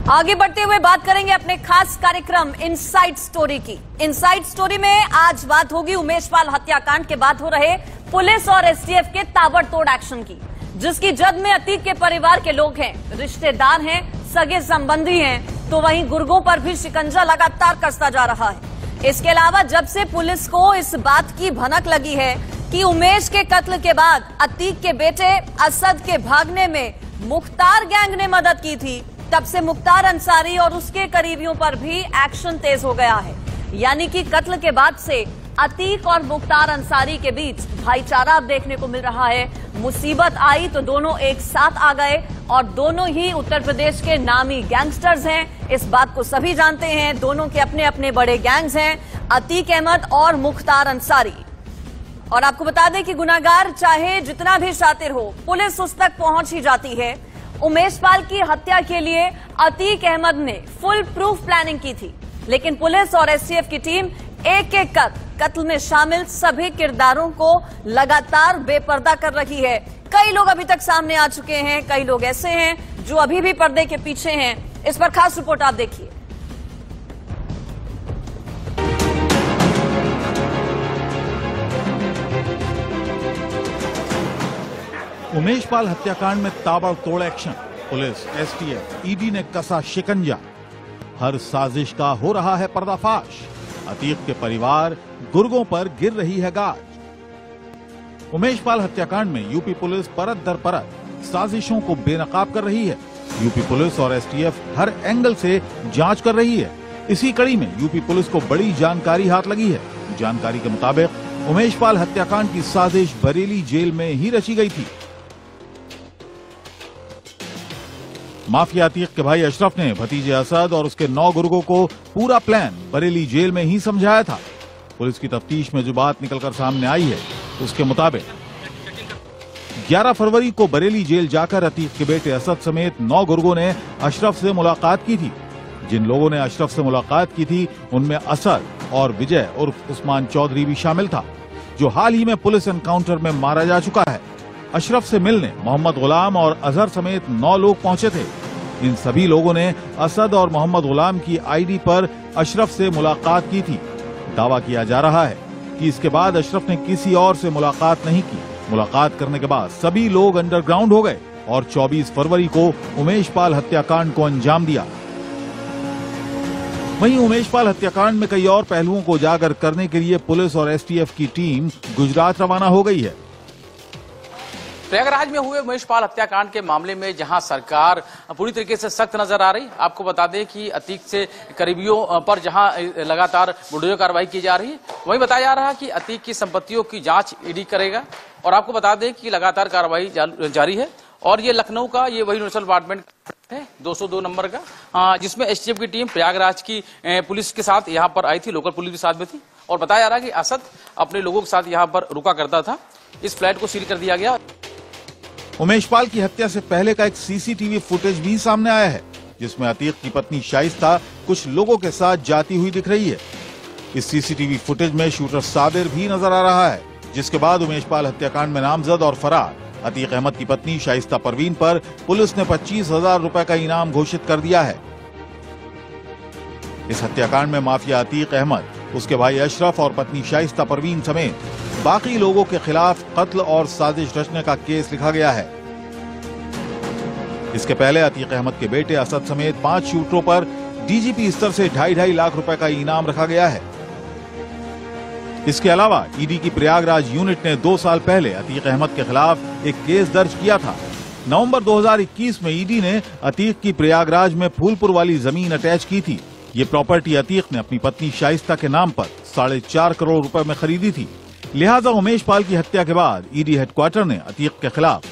आगे बढ़ते हुए बात करेंगे अपने खास कार्यक्रम इनसाइड स्टोरी की। इनसाइड स्टोरी में आज बात होगी उमेश पाल हत्याकांड के बाद हो रहे पुलिस और एसटीएफ के ताबड़तोड़ एक्शन की, जिसकी जद में अतीक के परिवार के लोग हैं, रिश्तेदार हैं, सगे संबंधी हैं, तो वहीं गुर्गों पर भी शिकंजा लगातार कसता जा रहा है। इसके अलावा जब से पुलिस को इस बात की भनक लगी है कि उमेश के कत्ल के बाद अतीक के बेटे असद के भागने में मुख्तार गैंग ने मदद की थी, तब से मुख्तार अंसारी और उसके करीबियों पर भी एक्शन तेज हो गया है। यानी कि कत्ल के बाद से अतीक और मुख्तार अंसारी के बीच भाईचारा अब देखने को मिल रहा है। मुसीबत आई तो दोनों एक साथ आ गए और दोनों ही उत्तर प्रदेश के नामी गैंगस्टर्स हैं। इस बात को सभी जानते हैं। दोनों के अपने अपने बड़े गैंग्स हैं, अतीक अहमद और मुख्तार अंसारी। और आपको बता दें कि गुनाहगार चाहे जितना भी शातिर हो, पुलिस उस तक पहुंच ही जाती है। उमेश पाल की हत्या के लिए अतीक अहमद ने फुल प्रूफ प्लानिंग की थी, लेकिन पुलिस और एसटीएफ की टीम एक एक कर कत्ल में शामिल सभी किरदारों को लगातार बेपर्दा कर रही है। कई लोग अभी तक सामने आ चुके हैं, कई लोग ऐसे हैं जो अभी भी पर्दे के पीछे हैं। इस पर खास रिपोर्ट आप देखिए। उमेश पाल हत्याकांड में ताबड़तोड़ एक्शन, पुलिस, एसटीएफ, ईडी ने कसा शिकंजा। हर साजिश का हो रहा है पर्दाफाश। अतीक के परिवार गुर्गों पर गिर रही है गाज। उमेश पाल हत्याकांड में यूपी पुलिस परत दर परत साजिशों को बेनकाब कर रही है। यूपी पुलिस और एसटीएफ हर एंगल से जांच कर रही है। इसी कड़ी में यूपी पुलिस को बड़ी जानकारी हाथ लगी है। जानकारी के मुताबिक उमेश पाल हत्याकांड की साजिश बरेली जेल में ही रची गई थी। माफिया अतीक के भाई अशरफ ने भतीजे असद और उसके 9 गुर्गों को पूरा प्लान बरेली जेल में ही समझाया था। पुलिस की तफ्तीश में जो बात निकलकर सामने आई है, उसके मुताबिक 11 फरवरी को बरेली जेल जाकर अतीक के बेटे असद समेत 9 गुर्गों ने अशरफ से मुलाकात की थी। जिन लोगों ने अशरफ से मुलाकात की थी, उनमें असद और विजय उर्फ उस्मान चौधरी भी शामिल था, जो हाल ही में पुलिस एनकाउंटर में मारा जा चुका है। अशरफ से मिलने मोहम्मद गुलाम और अजहर समेत 9 लोग पहुंचे थे। इन सभी लोगों ने असद और मोहम्मद गुलाम की आईडी पर अशरफ से मुलाकात की थी। दावा किया जा रहा है कि इसके बाद अशरफ ने किसी और से मुलाकात नहीं की। मुलाकात करने के बाद सभी लोग अंडरग्राउंड हो गए और 24 फरवरी को उमेश पाल हत्याकांड को अंजाम दिया। वहीं उमेश पाल हत्याकांड में कई और पहलुओं को उजागर करने के लिए पुलिस और एसटीएफ की टीम गुजरात रवाना हो गई है। प्रयागराज में हुए उमेश पाल हत्याकांड के मामले में जहां सरकार पूरी तरीके से सख्त नजर आ रही, आपको बता दें कि अतीक से करीबियों पर जहां लगातार बुलडोजर कार्रवाई की जा रही है, वहीं बताया जा रहा है कि अतीक की संपत्तियों की जांच ईडी करेगा। और आपको बता दें कि लगातार कार्रवाई जारी है। और ये लखनऊ का ये वही नोडल डिपार्टमेंट है 202 नंबर का, जिसमें एसटीएफ की टीम प्रयागराज की पुलिस के साथ यहाँ पर आई थी, लोकल पुलिस भी साथ में थी। और बताया जा रहा है कि असद अपने लोगों के साथ यहाँ पर रुका करता था। इस फ्लैट को सील कर दिया गया। उमेश पाल की हत्या से पहले का एक सीसीटीवी फुटेज भी सामने आया है, जिसमें अतीक की पत्नी शाइस्ता कुछ लोगों के साथ जाती हुई दिख रही है। इस सीसीटीवी फुटेज में शूटर साबिर भी नजर आ रहा है, जिसके बाद उमेश पाल हत्याकांड में नामजद और फरार अतीक अहमद की पत्नी शाइस्ता परवीन पर पुलिस ने 25,000 रुपए का इनाम घोषित कर दिया है। इस हत्याकांड में माफिया अतीक अहमद, उसके भाई अशरफ और पत्नी शाइस्ता परवीन समेत बाकी लोगों के खिलाफ कत्ल और साजिश रचने का केस लिखा गया है। इसके पहले अतीक अहमद के बेटे असद समेत 5 शूटरों पर डीजीपी स्तर से 2.5 लाख रुपए का इनाम रखा गया है। इसके अलावा ईडी की प्रयागराज यूनिट ने 2 साल पहले अतीक अहमद के खिलाफ एक केस दर्ज किया था। नवंबर 2021 में ईडी ने अतीक की प्रयागराज में फूलपुर वाली जमीन अटैच की थी। ये प्रॉपर्टी अतीक ने अपनी पत्नी शाइस्ता के नाम पर 4.5 करोड़ रुपए में खरीदी थी। लिहाजा उमेश पाल की हत्या के बाद ईडी हेडक्वार्टर ने अतीक के खिलाफ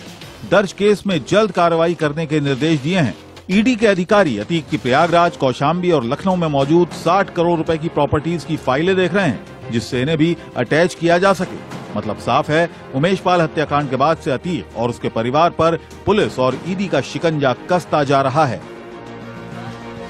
दर्ज केस में जल्द कार्रवाई करने के निर्देश दिए हैं। ईडी के अधिकारी अतीक की प्रयागराज, कौशाम्बी और लखनऊ में मौजूद 60 करोड़ रुपए की प्रॉपर्टीज की फाइलें देख रहे हैं, जिससे इन्हें भी अटैच किया जा सके। मतलब साफ है, उमेश पाल हत्याकांड के बाद से अतीक और उसके परिवार पर पुलिस और ईडी का शिकंजा कसता जा रहा है।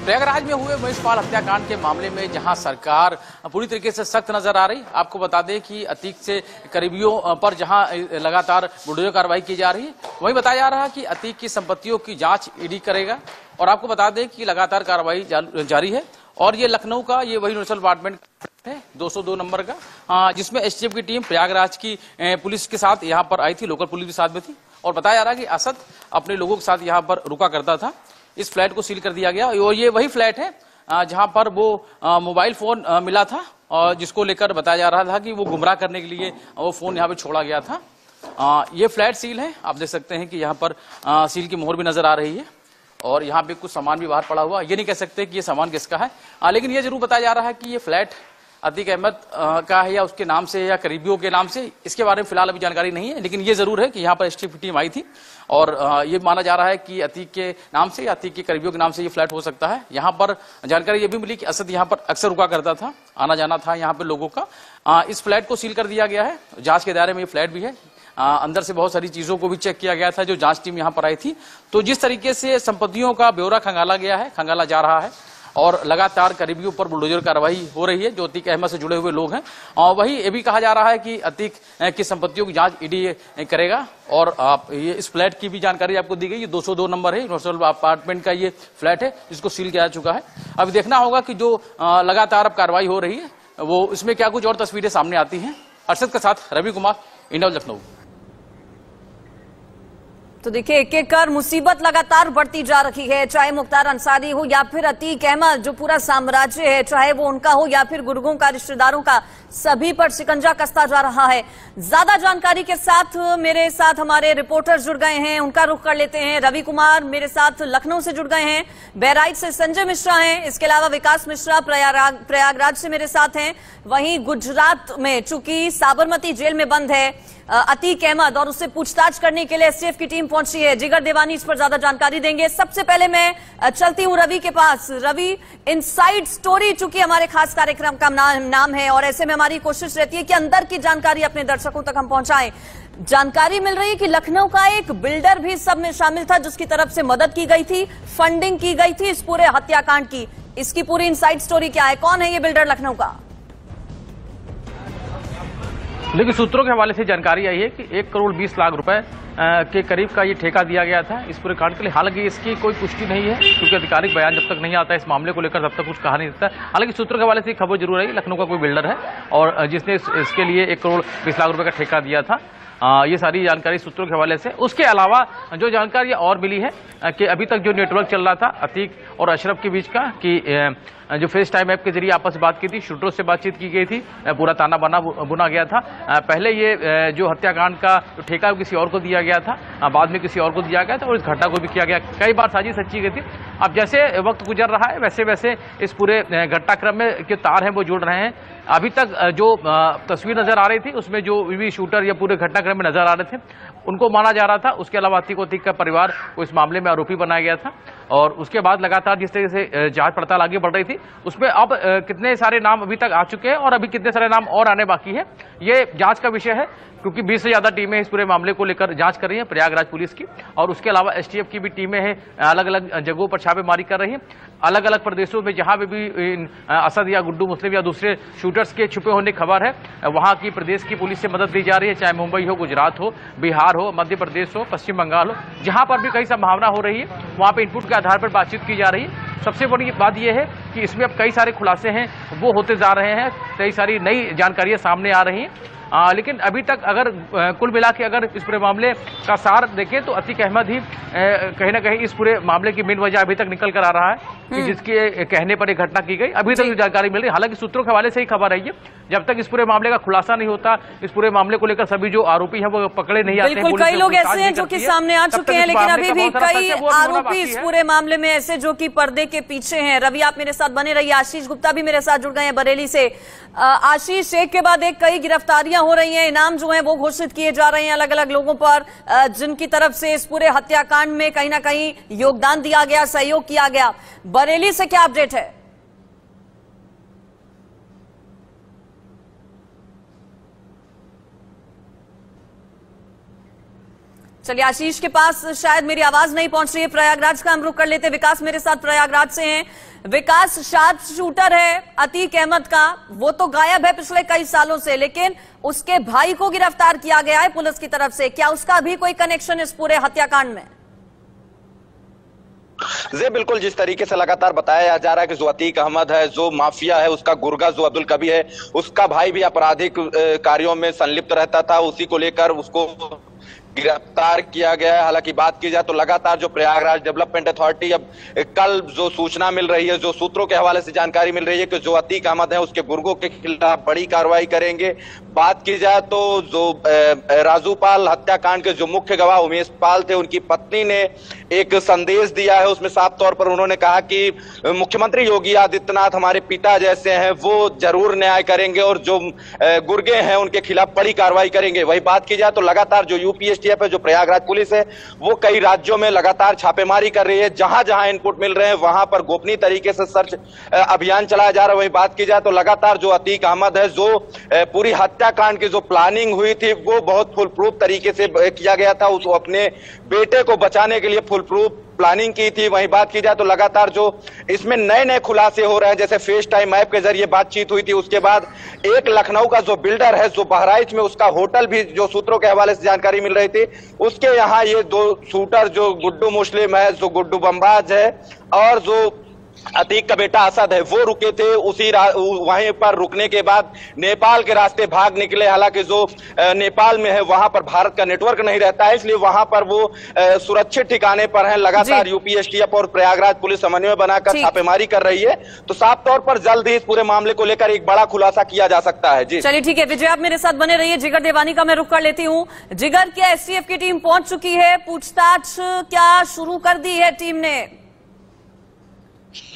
प्रयागराज में हुए उमेशपाल हत्याकांड के मामले में जहां सरकार पूरी तरीके से सख्त नजर आ रही, आपको बता दें कि अतीक से करीबियों पर जहां लगातार बुलडोजर कार्रवाई की जा रही है, वहीं बताया जा रहा है कि अतीक की संपत्तियों की जांच ईडी करेगा। और आपको बता दें कि लगातार कार्रवाई जारी है। और ये लखनऊ का ये वही नोडल डिपार्टमेंट है 202 नंबर का, जिसमें एसटीएफ की टीम प्रयागराज की पुलिस के साथ यहाँ पर आई थी, लोकल पुलिस भी साथ में थी। और बताया जा रहा है कि असद अपने लोगों के साथ यहाँ पर रुका करता था। इस फ्लैट को सील कर दिया गया और ये वही फ्लैट है जहां पर वो मोबाइल फोन मिला था और जिसको लेकर बताया जा रहा था कि वो गुमराह करने के लिए वो फोन यहाँ पे छोड़ा गया था। ये फ्लैट सील है, आप देख सकते हैं कि यहाँ पर सील की मोहर भी नजर आ रही है और यहाँ पे कुछ सामान भी बाहर पड़ा हुआ। ये नहीं कह सकते कि ये सामान किसका है, लेकिन ये जरूर बताया जा रहा है कि ये फ्लैट अतीक अहमद का है या उसके नाम से या करीबियों के नाम से। इसके बारे में फिलहाल अभी जानकारी नहीं है, लेकिन ये जरूर है कि यहाँ पर एसटीएफ की टीम आई थी और ये माना जा रहा है कि अतीक के नाम से या अतीक के करीबियों के नाम से ये फ्लैट हो सकता है। यहाँ पर जानकारी ये भी मिली कि असद यहाँ पर अक्सर रुका करता था, आना जाना था यहाँ पे लोगों का। इस फ्लैट को सील कर दिया गया है, जांच के दायरे में ये फ्लैट भी है। अंदर से बहुत सारी चीजों को भी चेक किया गया था जो जांच टीम यहाँ पर आई थी। तो जिस तरीके से संपत्तियों का ब्यौरा खंगाला गया है, खंगाला जा रहा है और लगातार करीबियों पर बुलडोजर कार्रवाई हो रही है जो अतीक अहमद से जुड़े हुए लोग हैं। और वही ये भी कहा जा रहा है कि अतीक की संपत्तियों की जांच ईडी करेगा। और ये इस फ्लैट की भी जानकारी आपको दी गई, ये 202 नंबर है, नोडल अपार्टमेंट का ये फ्लैट है जिसको सील किया जा चुका है। अब देखना होगा कि जो लगातार अब कार्रवाई हो रही है वो इसमें क्या कुछ और तस्वीरें सामने आती हैं। अरशद के साथ रवि कुमार, इंडिया लखनऊ। तो देखिए, एक एक कर मुसीबत लगातार बढ़ती जा रही है, चाहे मुख्तार अंसारी हो या फिर अतीक अहमद, जो पूरा साम्राज्य है, चाहे वो उनका हो या फिर गुर्गों का, रिश्तेदारों का, सभी पर शिकंजा कसता जा रहा है। ज्यादा जानकारी के साथ मेरे साथ हमारे रिपोर्टर जुड़ गए हैं, उनका रुख कर लेते हैं। रवि कुमार मेरे साथ लखनऊ से जुड़ गए हैं, बहराइच से संजय मिश्रा हैं, इसके अलावा विकास मिश्रा प्रयागराज से मेरे साथ हैं। वहीं गुजरात में चूंकि साबरमती जेल में बंद है अतीक अहमद और उससे पूछताछ करने के लिए एसटीएफ की टीम पहुंची है। जिगर देवानी इस पर ज्यादा जानकारी देंगे। सबसे पहले मैं चलती हूं रवि के पास। रवि, इनसाइड स्टोरी चूंकि हमारे खास कार्यक्रम का नाम है और ऐसे में हमारी कोशिश रहती है कि अंदर की जानकारी अपने दर्शकों तक हम पहुंचाएं। जानकारी मिल रही है कि लखनऊ का एक बिल्डर भी सब में शामिल था जिसकी तरफ से मदद की गई थी, फंडिंग की गई थी इस पूरे हत्याकांड की। इसकी पूरी इनसाइड स्टोरी क्या है, कौन है ये बिल्डर लखनऊ का? लेकिन सूत्रों के हवाले से जानकारी आई है कि 1 करोड़ 20 लाख रुपए के करीब का ये ठेका दिया गया था इस पूरे कांड के लिए। हालांकि इसकी कोई पुष्टि नहीं है क्योंकि आधिकारिक बयान जब तक नहीं आता इस मामले को लेकर तब तक कुछ कहा नहीं जाता। हालांकि सूत्रों के हवाले से खबर जरूर है, लखनऊ का कोई बिल्डर है और जिसने इसके लिए 1 करोड़ 20 लाख रुपए का ठेका दिया था। ये सारी जानकारी सूत्रों के हवाले से। उसके अलावा जो जानकारी और मिली है कि अभी तक जो नेटवर्क चल रहा था अतीक और अशरफ के बीच का, कि जो फेस टाइम ऐप के जरिए आपस में बात की थी, शूटरों से बातचीत की गई थी, पूरा ताना बुना गया था। पहले ये जो हत्याकांड का जो ठेका किसी और को दिया गया था, बाद में किसी और को दिया गया था और इस घटना को भी किया गया। कई बार साजिश रची गई थी। अब जैसे वक्त गुजर रहा है वैसे वैसे इस पूरे घटनाक्रम में के तार हैं वो जुड़ रहे हैं। अभी तक जो तस्वीर नजर आ रही थी उसमें जो भी शूटर या पूरे घटनाक्रम में नजर आ रहे थे उनको माना जा रहा था। उसके अलावा अतीक का परिवार को इस मामले में आरोपी बनाया गया था और उसके बाद लगातार जिस तरीके से जांच पड़ताल आगे बढ़ रही थी उसमें अब कितने सारे नाम अभी तक आ चुके हैं और अभी कितने सारे नाम और आने बाकी है, ये जांच का विषय है। क्योंकि 20 से ज्यादा टीमें इस पूरे मामले को लेकर जांच कर रही हैं, प्रयागराज पुलिस की, और उसके अलावा एसटीएफ की भी टीमें हैं, अलग अलग जगहों पर छापेमारी कर रही हैं। अलग अलग प्रदेशों में जहां पे भी असद या गुड्डू मुस्लिम या दूसरे शूटर्स के छुपे होने की खबर है, वहां की प्रदेश की पुलिस से मदद दी जा रही है, चाहे मुंबई हो, गुजरात हो, बिहार हो, मध्य प्रदेश हो, पश्चिम बंगाल हो, जहां पर भी कई संभावना हो रही है वहां पर इनपुट के आधार पर बातचीत की जा रही है। सबसे बड़ी बात यह है कि इसमें अब कई सारे खुलासे हैं वो होते जा रहे हैं, कई सारी नई जानकारियां सामने आ रही हैं। लेकिन अभी तक अगर कुल मिला के अगर इस पूरे मामले का सार देखें तो अतीक अहमद ही कहीं ना कहीं इस पूरे मामले की मेन वजह अभी तक निकल कर आ रहा है कि जिसके कहने पर एक घटना की गई। अभी तक जो जानकारी मिल रही है, हालांकि सूत्रों के हवाले से ही खबर आई है, जब तक इस पूरे मामले का खुलासा नहीं होता, इस पूरे मामले को लेकर सभी जो आरोपी हैं वो पकड़े नहीं आते। बिल्कुल, कई लोग ऐसे हैं जो कि सामने आ चुके हैं, लेकिन अभी भी कई आरोपी इस पूरे मामले में ऐसे जो कि पर्दे के पीछे हैं। रवि, आप मेरे साथ बने रहिए। आशीष गुप्ता भी मेरे साथ जुड़ गए हैं बरेली से। आशीष, एक के बाद एक कई गिरफ्तारियां हो रही हैं, इनाम जो है वो घोषित किए जा रहे हैं अलग अलग लोगों पर जिनकी तरफ से इस पूरे हत्याकांड में कहीं ना कहीं योगदान दिया गया, सहयोग किया गया। बरेली से क्या अपडेट है? चलिए, आशीष के पास शायद मेरी आवाज नहीं पहुंच रही है। प्रयागराज का हम रुख कर लेते। विकास मेरे साथ प्रयागराज से हैं। विकास शार्प शूटर है अतीक अहमद का, वो तो गायब है पिछले कई सालों से, लेकिन उसके भाई को गिरफ्तार किया गया है पुलिस की तरफ से। क्या उसका भी कोई कनेक्शन इस पूरे हत्याकांड में? जी बिल्कुल, जिस तरीके से लगातार बताया जा रहा है कि जो अतीक अहमद है, जो माफिया है, उसका गुर्गा जो अब्दुल कबीर है, उसका भाई भी आपराधिक कार्यों में संलिप्त रहता था, उसी को लेकर उसको गिरफ्तार किया गया है। हालांकि बात की जाए तो लगातार जो प्रयागराज डेवलपमेंट अथॉरिटी, अब कल जो सूचना मिल रही है, जो सूत्रों के हवाले से जानकारी मिल रही है कि जो अतीक अहमद है उसके गुर्गों के खिलाफ बड़ी कार्रवाई करेंगे। बात की जाए तो जो राजूपाल हत्याकांड के जो मुख्य गवाह उमेश पाल थे, उनकी पत्नी ने एक संदेश दिया है, उसमें साफ तौर पर उन्होंने कहा कि मुख्यमंत्री योगी आदित्यनाथ हमारे पिता जैसे हैं, वो जरूर न्याय करेंगे और जो गुर्गे हैं उनके खिलाफ बड़ी कार्रवाई करेंगे। वही बात की जाए तो लगातार जो यूपीएसटीएफ है, जो प्रयागराज पुलिस है, वो कई राज्यों में लगातार छापेमारी कर रही है। जहां जहां इनपुट मिल रहे हैं वहां पर गोपनीय तरीके से सर्च अभियान चलाया जा रहा है। वही बात की जाए तो लगातार जो अतीक अहमद है, जो पूरी हत्याकांड की जो प्लानिंग हुई थी वो बहुत फुल प्रूफ तरीके से किया गया था, उसको अपने बेटे को बचाने के लिए फुल प्रूफ प्लानिंग की थी। वहीं बात की जाए तो लगातार जो इसमें नए नए खुलासे हो रहे हैं, जैसे फेस टाइम ऐप के जरिए बातचीत हुई थी, उसके बाद एक लखनऊ का जो बिल्डर है, जो बहराइच में उसका होटल भी जो सूत्रों के हवाले से जानकारी मिल रही थी, उसके यहाँ ये दो शूटर जो गुड्डू मुस्लिम है, जो गुड्डू बमबाज है, और जो अतीक का बेटा असद है, वो रुके थे। उसी वहीं पर रुकने के बाद नेपाल के रास्ते भाग निकले। हालांकि जो नेपाल में है वहां पर भारत का नेटवर्क नहीं रहता है, इसलिए वहां पर वो सुरक्षित ठिकाने पर हैं। लगातार यूपीएसटीएफ और प्रयागराज पुलिस समन्वय बनाकर छापेमारी कर रही है। तो साफ तौर पर जल्द ही इस पूरे मामले को लेकर एक बड़ा खुलासा किया जा सकता है। जी चलिए ठीक है विजय, आप मेरे साथ बने रहिए। जिगर देवानी का मैं रुख कर लेती हूँ। जिगर, क्या एसटीएफ की टीम पहुंच चुकी है? पूछताछ क्या शुरू कर दी है टीम ने?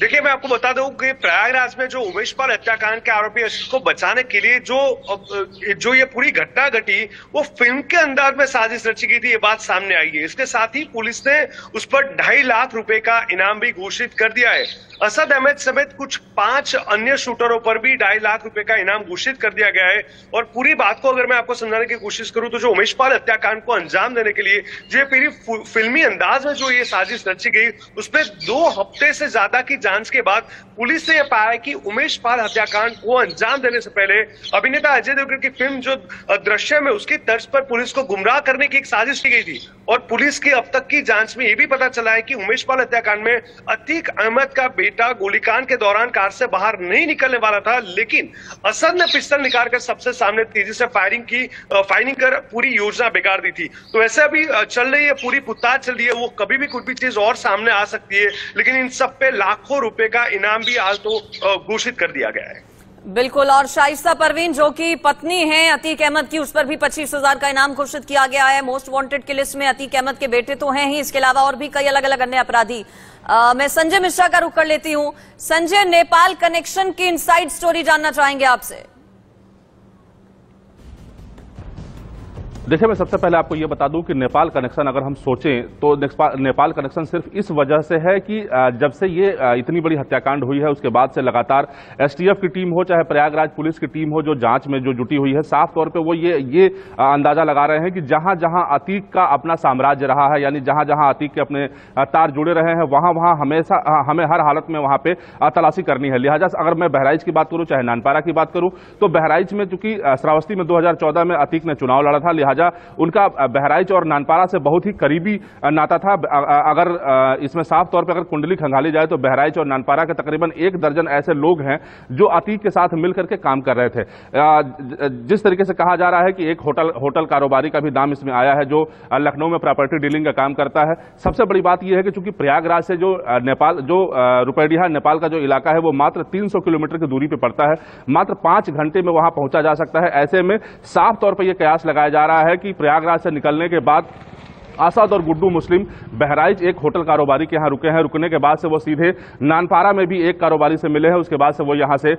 देखिए, मैं आपको बता दूं कि प्रयागराज में जो उमेश पाल हत्याकांड के आरोपी को बचाने के लिए जो ये पूरी घटना घटी, वो फिल्म के अंदाज में साजिश रची गई थी, ये बात सामने आई है। इसके साथ ही पुलिस ने उस पर 2.5 लाख रुपए का इनाम भी घोषित कर दिया है। असद अहमद समेत कुछ 5 अन्य शूटरों पर भी 2.5 लाख रुपए का इनाम घोषित कर दिया गया है। और पूरी बात को अगर मैं आपको समझाने की कोशिश करूं तो जो उमेश पाल हत्याकांड को अंजाम देने के लिए जो पूरी फिल्मी अंदाज में जो ये साजिश रची गई, उसमें 2 हफ्ते से ज्यादा की जांच के बाद पुलिस ने यह पाया कि उमेश पाल हत्याकांड को अंजाम देने से पहले अभिनेता अजय देवगन की फिल्म जो दृश्यम है, उसकी तर्ज पर पुलिस को गुमराह करने की एक साजिश की गई थी। और पुलिस की अब तक की जांच में यह भी पता चला है कि उमेश पाल हत्याकांड में अतीक अहमद का बेटा गोलीकांड के दौरान कार से बाहर नहीं निकलने वाला था, लेकिन असद ने पिस्टल निकालकर सबसे सामने तेजी से फायरिंग कर पूरी योजना बिगाड़ दी थी। तो ऐसे अभी चल रही है, पूरी पूछताछ चल रही है, वो कभी भी कुछ भी चीज और सामने आ सकती है। लेकिन इन सब पे लाखों रुपए का इनाम भी आज तो घोषित कर दिया गया है। बिल्कुल। और शाइस्ता परवीन जो कि पत्नी है अतीक अहमद की, उस पर भी 25,000 का इनाम घोषित किया गया है। मोस्ट वांटेड की लिस्ट में अतीक अहमद के बेटे तो हैं ही, इसके अलावा और भी कई अलग अलग अन्य अपराधी। मैं संजय मिश्रा का रुख कर लेती हूं। संजय, नेपाल कनेक्शन की इनसाइड स्टोरी जानना चाहेंगे आपसे। देखिए, मैं सबसे पहले आपको ये बता दूं कि नेपाल कनेक्शन अगर हम सोचें तो नेपाल कनेक्शन सिर्फ इस वजह से है कि जब से ये इतनी बड़ी हत्याकांड हुई है उसके बाद से लगातार एसटीएफ की टीम हो चाहे प्रयागराज पुलिस की टीम हो, जो जांच में जो जुटी हुई है, साफ तौर पे वो ये अंदाजा लगा रहे हैं कि जहां जहां अतीक का अपना साम्राज्य रहा है, यानी जहां जहां अतीक के अपने तार जुड़े रहे हैं, वहां वहां हमेशा हमें हर हालत में वहां पे तलाशी करनी है। लिहाजा अगर मैं बहराइच की बात करूं चाहे नानपारा की बात करूं, तो बहराइच में चूंकि श्रावस्ती में 2014 में अतीक ने चुनाव लड़ा था, लिहाजा उनका बहराइच और नानपारा से बहुत ही करीबी नाता था। अगर इसमें साफ तौर पर अगर कुंडली खंगाली जाए तो बहराइच और नानपारा के तकरीबन 1 दर्जन ऐसे लोग हैं जो अतीक के साथ मिलकर के काम कर रहे थे। जिस तरीके से कहा जा रहा है कि एक होटल कारोबारी का भी नाम इसमें आया है जो लखनऊ में प्रॉपर्टी डीलिंग का काम करता है। सबसे बड़ी बात यह है कि चूंकि प्रयागराज से जो रुपैडिया नेपाल का जो इलाका है वो मात्र 300 किलोमीटर की दूरी पर पड़ता है, मात्र 5 घंटे में वहां पहुंचा जा सकता है। ऐसे में साफ तौर पर यह कयास लगाया जा रहा है कि प्रयागराज से निकलने के बाद असद और गुड्डू मुस्लिम बहराइच एक होटल कारोबारी के यहाँ रुके हैं। रुकने के बाद से वो सीधे नानपारा में भी एक कारोबारी से मिले हैं, उसके बाद से वो यहाँ से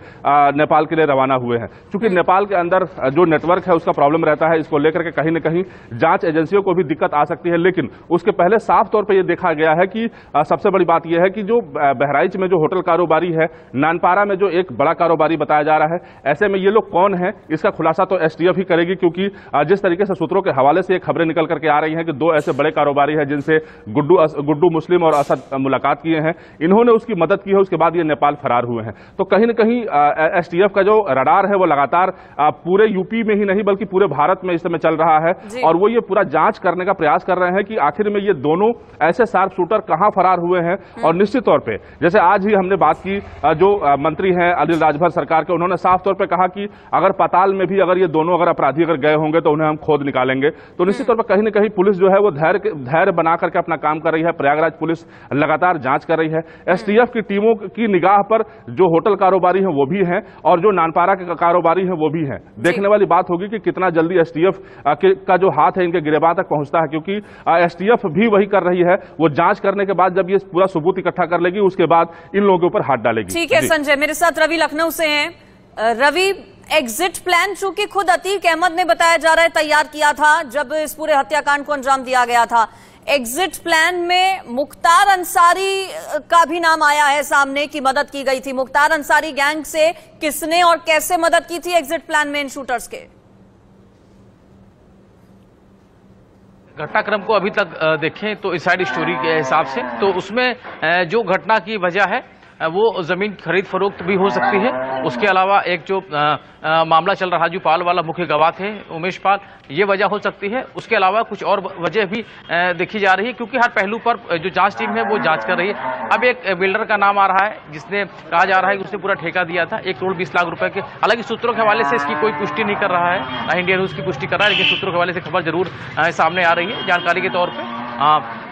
नेपाल के लिए रवाना हुए हैं। क्योंकि नेपाल के अंदर जो नेटवर्क है उसका प्रॉब्लम रहता है, इसको लेकर के कहीं न कहीं जांच एजेंसियों को भी दिक्कत आ सकती है। लेकिन उसके पहले साफ तौर पर यह देखा गया है कि सबसे बड़ी बात यह है कि जो बहराइच में जो होटल कारोबारी है, नानपारा में जो एक बड़ा कारोबारी बताया जा रहा है, ऐसे में ये लोग कौन है इसका खुलासा तो एसटीएफ ही करेगी। क्योंकि जिस तरीके से सूत्रों के हवाले से खबरें निकल करके आ रही हैं कि 2 ऐसे से बड़े कारोबारी हैं जिनसे गुड्डू मुस्लिम और असद मुलाकात किए हैं, इन्होंने उसकी मदद की है। उसके बाद ये नेपाल फरार हुए हैं। तो कहीं न कहीं एसटीएफ का जो रडार है वो लगातार पूरे यूपी में ही नहीं बल्कि पूरे भारत में इस समय चल रहा है और वो ये पूरा जांच करने का प्रयास कर रहे हैं कि आखिर में ये दोनों ऐसे शार्प शूटर कहां फरार हुए हैं। और निश्चित तौर पे जैसे आज ही हमने बात की, जो मंत्री हैं अनिल राजभर सरकार के, उन्होंने साफ तौर पे कहा कि अगर पाताल में भी अगर ये दोनों अपराधी गए होंगे तो उन्हें हम खोद निकालेंगे। तो निश्चित तौर पर कहीं न कहीं पुलिस जो है वो धैर्य बना करके अपना काम कर रही है। प्रयागराज पुलिस लगातार जांच कर रही है। एसटीएफ की टीमों की निगाह पर जो होटल कारोबारी हैं वो भी हैं और जो नानपारा के कारोबारी हैं वो भी हैं। देखने वाली बात होगी कि कितना जल्दी एसटीएफ का जो हाथ है इनके गिरबान तक पहुंचता है, क्योंकि एसटीएफ भी वही कर रही है। वो जांच करने के बाद जब ये पूरा सबूत इकट्ठा कर लेगी उसके बाद इन लोगों के ऊपर हाथ डालेगी। ठीक है संजय, मेरे साथ रवि लखनऊ से हैं। रवि, एग्जिट प्लान चूंकि खुद अतीक अहमद ने बताया जा रहा है तैयार किया था जब इस पूरे हत्याकांड को अंजाम दिया गया था, एग्जिट प्लान में मुख्तार अंसारी का भी नाम आया है सामने की मदद की गई थी। मुख्तार अंसारी गैंग से किसने और कैसे मदद की थी एग्जिट प्लान में इन शूटर्स के? घटनाक्रम को अभी तक देखें तो इनसाइड स्टोरी के हिसाब से तो उसमें जो घटना की वजह है वो जमीन खरीद फरोख्त भी हो सकती है। उसके अलावा एक जो मामला चल रहा, जो पाल वाला मुख्य गवाह थे उमेश पाल, ये वजह हो सकती है। उसके अलावा कुछ और वजह भी देखी जा रही है, क्योंकि हर पहलू पर जो जांच टीम है वो जांच कर रही है। अब एक बिल्डर का नाम आ रहा है जिसने कहा जा रहा है कि उसने पूरा ठेका दिया था 1 करोड़ 20 लाख रुपए के। हालांकि सूत्रों के हवाले से इसकी कोई पुष्टि नहीं कर रहा है, ना इंडिया न्यूज की पुष्टि कर रहा है, लेकिन सूत्रों के हवाले से खबर जरूर सामने आ रही है जानकारी के तौर पर।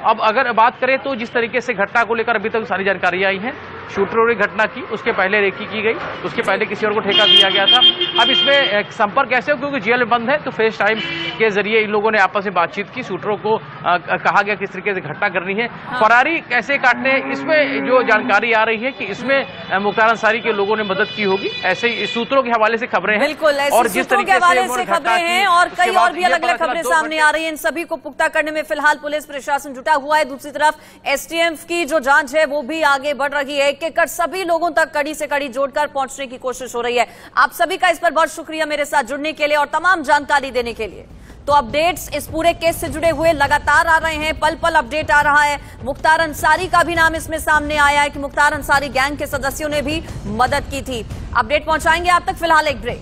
अब अगर बात करें तो जिस तरीके से घटना को लेकर अभी तक सारी जानकारी आई है, शूटरों ने घटना की, उसके पहले रेकी की गई, उसके पहले किसी और को ठेका दिया गया था। अब इसमें संपर्क कैसे हो, क्योंकि जेल बंद है तो फेस टाइम के जरिए इन लोगों ने आपस में बातचीत की। शूटरों को कहा गया किस तरीके से घटना करनी है, फरारी कैसे काटने, इसमें जो जानकारी आ रही है कि इसमें मुख्तार अंसारी के लोगों ने मदद की होगी। ऐसे ही सूत्रों के हवाले से खबरें हैं। बिल्कुल, और जिस तरीके से खबरें हैं और कई और भी अलग अलग खबरें सामने आ रही हैं, इन सभी को पुख्ता करने में फिलहाल पुलिस प्रशासन जुटा हुआ है। दूसरी तरफ एसटीएफ की जो जांच है वो भी आगे बढ़ रही है। एक एक कर सभी लोगों तक कड़ी से कड़ी जोड़कर पहुंचने की कोशिश हो रही है। आप सभी का इस पर बहुत शुक्रिया मेरे साथ जुड़ने के लिए और तमाम जानकारी देने के लिए। तो अपडेट्स इस पूरे केस से जुड़े हुए लगातार आ रहे हैं, पल पल अपडेट आ रहा है। मुख्तार अंसारी का भी नाम इसमें सामने आया है कि मुख्तार अंसारी गैंग के सदस्यों ने भी मदद की थी। अपडेट पहुंचाएंगे आप तक, फिलहाल एक ब्रेक।